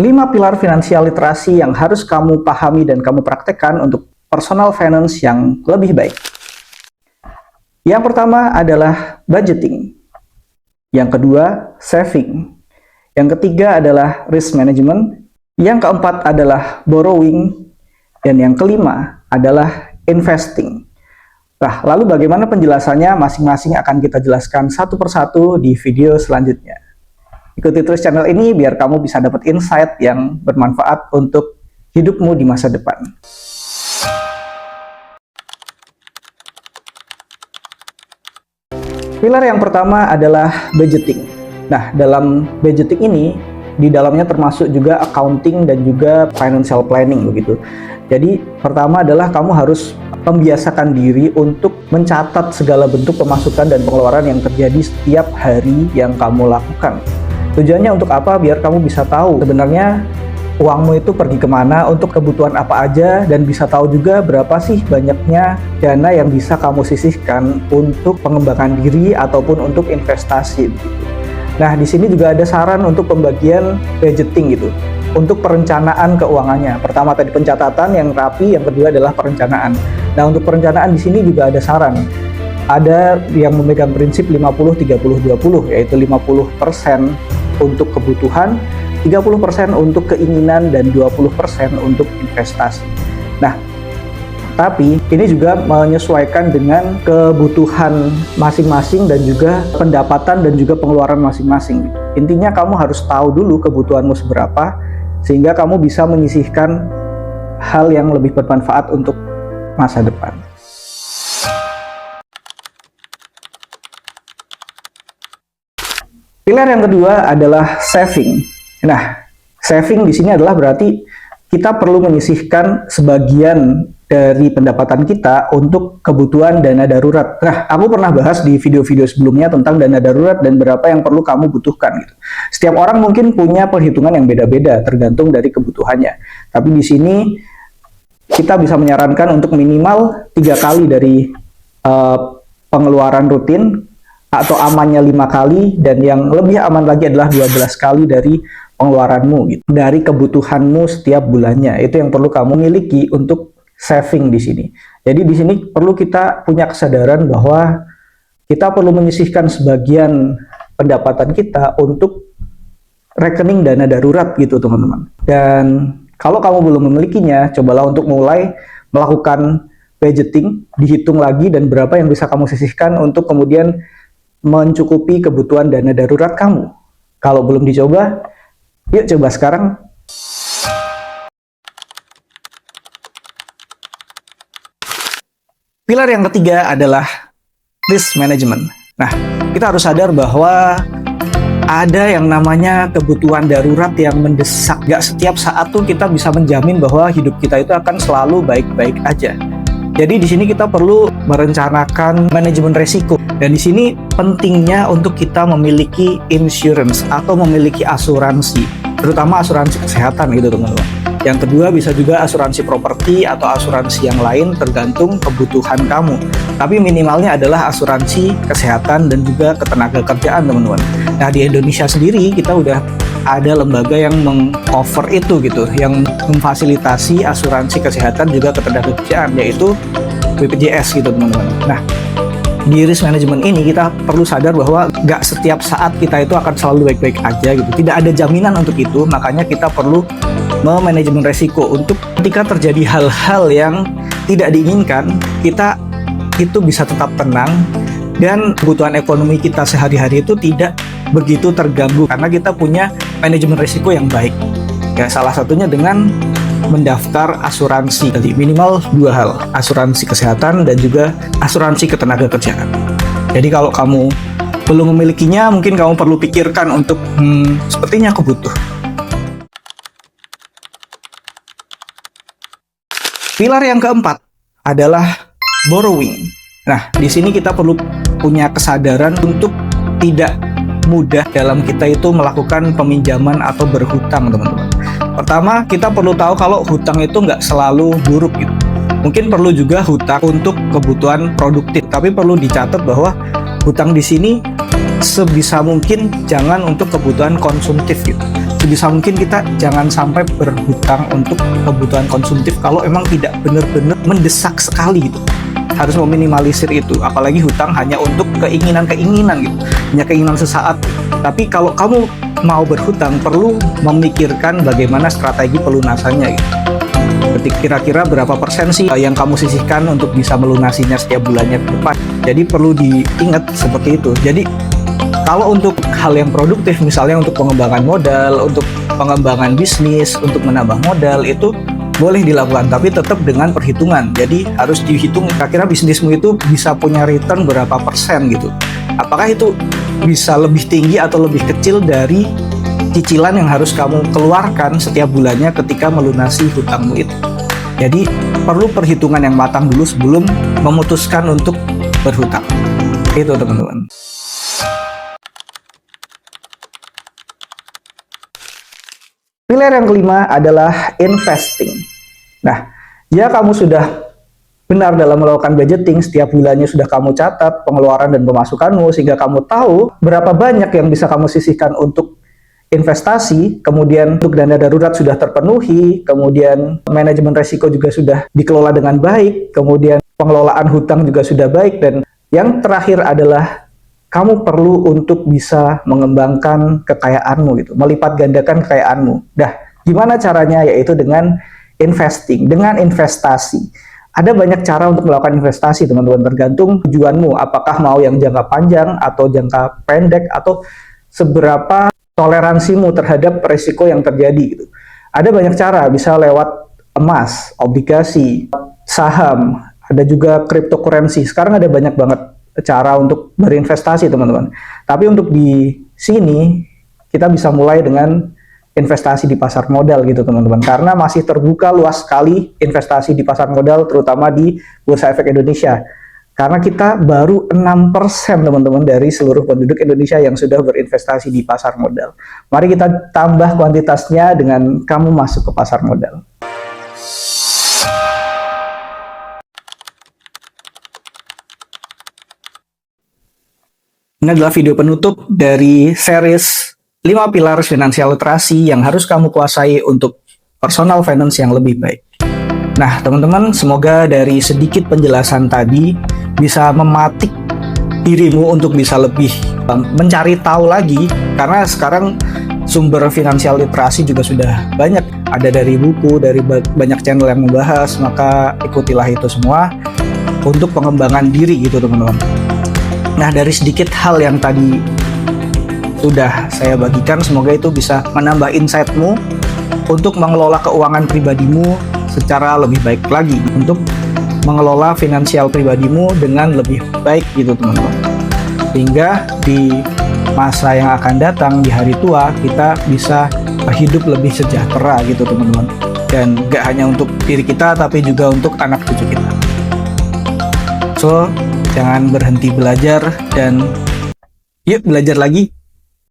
5 pilar finansial literasi yang harus kamu pahami dan kamu praktekkan untuk personal finance yang lebih baik. Yang pertama adalah budgeting. Yang kedua, saving. Yang ketiga adalah risk management. Yang keempat adalah borrowing. Dan yang kelima adalah investing. Nah, lalu bagaimana penjelasannya masing-masing akan kita jelaskan satu persatu di video selanjutnya. Ikuti terus channel ini biar kamu bisa dapat insight yang bermanfaat untuk hidupmu di masa depan. Pilar yang pertama adalah budgeting. Nah, dalam budgeting ini, di dalamnya termasuk juga accounting dan juga financial planning begitu. Jadi, pertama adalah kamu harus membiasakan diri untuk mencatat segala bentuk pemasukan dan pengeluaran yang terjadi setiap hari yang kamu lakukan. Tujuannya untuk apa? Biar kamu bisa tahu sebenarnya uangmu itu pergi kemana, untuk kebutuhan apa aja, dan bisa tahu juga berapa sih banyaknya dana yang bisa kamu sisihkan untuk pengembangan diri ataupun untuk investasi. Nah, di sini juga ada saran untuk pembagian budgeting gitu, untuk perencanaan keuangannya. Pertama tadi pencatatan yang rapi, yang kedua adalah perencanaan. Nah, untuk perencanaan di sini juga ada saran. Ada yang memegang prinsip 50-30-20, yaitu 50% untuk kebutuhan, 30% untuk keinginan, dan 20% untuk investasi. Nah, tapi ini juga menyesuaikan dengan kebutuhan masing-masing dan juga pendapatan dan juga pengeluaran masing-masing. Intinya kamu harus tahu dulu kebutuhanmu seberapa, sehingga kamu bisa menyisihkan hal yang lebih bermanfaat untuk masa depan. Pilar yang kedua adalah saving. Nah, saving di sini adalah berarti kita perlu menyisihkan sebagian dari pendapatan kita untuk kebutuhan dana darurat. Nah, aku pernah bahas di video-video sebelumnya tentang dana darurat dan berapa yang perlu kamu butuhkan gitu. Setiap orang mungkin punya perhitungan yang beda-beda tergantung dari kebutuhannya. Tapi di sini kita bisa menyarankan untuk minimal 3 kali dari pengeluaran rutin, atau amannya 5 kali, dan yang lebih aman lagi adalah 12 kali dari pengeluaranmu gitu, dari kebutuhanmu setiap bulannya. Itu yang perlu kamu miliki untuk saving di sini. Jadi di sini perlu kita punya kesadaran bahwa kita perlu menyisihkan sebagian pendapatan kita untuk rekening dana darurat gitu, teman-teman. Dan kalau kamu belum memilikinya, cobalah untuk mulai melakukan budgeting, dihitung lagi dan berapa yang bisa kamu sisihkan untuk kemudian mencukupi kebutuhan dana darurat kamu. Kalau belum dicoba, yuk coba sekarang. Pilar yang ketiga adalah risk management. Nah, kita harus sadar bahwa ada yang namanya kebutuhan darurat yang mendesak. Gak setiap saat tuh kita bisa menjamin bahwa hidup kita itu akan selalu baik-baik aja. Jadi di sini kita perlu merencanakan manajemen resiko. Dan di sini pentingnya untuk kita memiliki insurance atau memiliki asuransi, terutama asuransi kesehatan gitu, teman-teman. Yang kedua bisa juga asuransi properti atau asuransi yang lain tergantung kebutuhan kamu. Tapi minimalnya adalah asuransi kesehatan dan juga ketenagakerjaan, teman-teman. Nah, di Indonesia sendiri kita udah ada lembaga yang meng-cover itu gitu, yang memfasilitasi asuransi kesehatan juga ketenagakerjaan, yaitu BPJS gitu, teman-teman. Nah, di risk management ini kita perlu sadar bahwa nggak setiap saat kita itu akan selalu baik-baik aja gitu. Tidak ada jaminan untuk itu, makanya kita perlu memanajemen resiko untuk ketika terjadi hal-hal yang tidak diinginkan, kita itu bisa tetap tenang dan kebutuhan ekonomi kita sehari-hari itu tidak begitu terganggu karena kita punya manajemen risiko yang baik. Ya, salah satunya dengan mendaftar asuransi. Jadi minimal 2 hal, asuransi kesehatan dan juga asuransi ketenagakerjaan. Jadi kalau kamu belum memilikinya, mungkin kamu perlu pikirkan untuk sepertinya aku butuh. Pilar yang keempat adalah borrowing. Nah, di sini kita perlu punya kesadaran untuk tidak mudah dalam kita itu melakukan peminjaman atau berhutang, teman-teman. Pertama, kita perlu tahu kalau hutang itu nggak selalu buruk gitu. Mungkin perlu juga hutang untuk kebutuhan produktif, tapi perlu dicatat bahwa hutang di sini sebisa mungkin jangan untuk kebutuhan konsumtif gitu. Sebisa mungkin kita jangan sampai berhutang untuk kebutuhan konsumtif kalau emang tidak benar-benar mendesak sekali gitu. Harus meminimalisir itu, apalagi hutang hanya untuk keinginan-keinginan gitu, hanya keinginan sesaat. Tapi kalau kamu mau berhutang, perlu memikirkan bagaimana strategi pelunasannya gitu. Kira-kira berapa persen sih yang kamu sisihkan untuk bisa melunasinya setiap bulannya ke depan. Jadi perlu diingat seperti itu. Jadi kalau untuk hal yang produktif, misalnya untuk pengembangan modal, untuk pengembangan bisnis, untuk menambah modal, itu boleh dilakukan, tapi tetap dengan perhitungan. Jadi harus dihitung kira-kira bisnismu itu bisa punya return berapa persen gitu. Apakah itu bisa lebih tinggi atau lebih kecil dari cicilan yang harus kamu keluarkan setiap bulannya ketika melunasi hutangmu itu. Jadi perlu perhitungan yang matang dulu sebelum memutuskan untuk berhutang. Itu teman-teman. Pilar yang kelima adalah investing. Nah, jika kamu sudah benar dalam melakukan budgeting, setiap bulannya sudah kamu catat pengeluaran dan pemasukanmu, sehingga kamu tahu berapa banyak yang bisa kamu sisihkan untuk investasi, kemudian untuk dana darurat sudah terpenuhi, kemudian manajemen resiko juga sudah dikelola dengan baik, kemudian pengelolaan hutang juga sudah baik, dan yang terakhir adalah kamu perlu untuk bisa mengembangkan kekayaanmu gitu, melipat gandakan kekayaanmu. Nah, gimana caranya? Yaitu dengan investing, dengan investasi. Ada banyak cara untuk melakukan investasi, teman-teman, tergantung tujuanmu, apakah mau yang jangka panjang atau jangka pendek, atau seberapa toleransimu terhadap resiko yang terjadi gitu. Ada banyak cara, bisa lewat emas, obligasi, saham, ada juga cryptocurrency. Sekarang ada banyak banget cara untuk berinvestasi, teman-teman. Tapi untuk di sini kita bisa mulai dengan investasi di pasar modal gitu, teman-teman. Karena masih terbuka luas sekali investasi di pasar modal, terutama di Bursa Efek Indonesia. Karena kita baru 6% teman-teman dari seluruh penduduk Indonesia yang sudah berinvestasi di pasar modal. Mari kita tambah kuantitasnya dengan kamu masuk ke pasar modal. Ini adalah video penutup dari series 5 pilar finansial literasi yang harus kamu kuasai untuk personal finance yang lebih baik. Nah, teman-teman, semoga dari sedikit penjelasan tadi bisa mematik dirimu untuk bisa lebih mencari tahu lagi, karena sekarang sumber finansial literasi juga sudah banyak, ada dari buku, dari banyak channel yang membahas, maka ikutilah itu semua untuk pengembangan diri gitu, teman-teman. Nah, dari sedikit hal yang tadi sudah saya bagikan, semoga itu bisa menambah insight-mu untuk mengelola keuangan pribadimu secara lebih baik lagi, untuk mengelola finansial pribadimu dengan lebih baik gitu, teman-teman. Sehingga di masa yang akan datang, di hari tua, kita bisa hidup lebih sejahtera gitu, teman-teman. Dan gak hanya untuk diri kita, tapi juga untuk anak cucu kita. So, jangan berhenti belajar, dan yuk belajar lagi.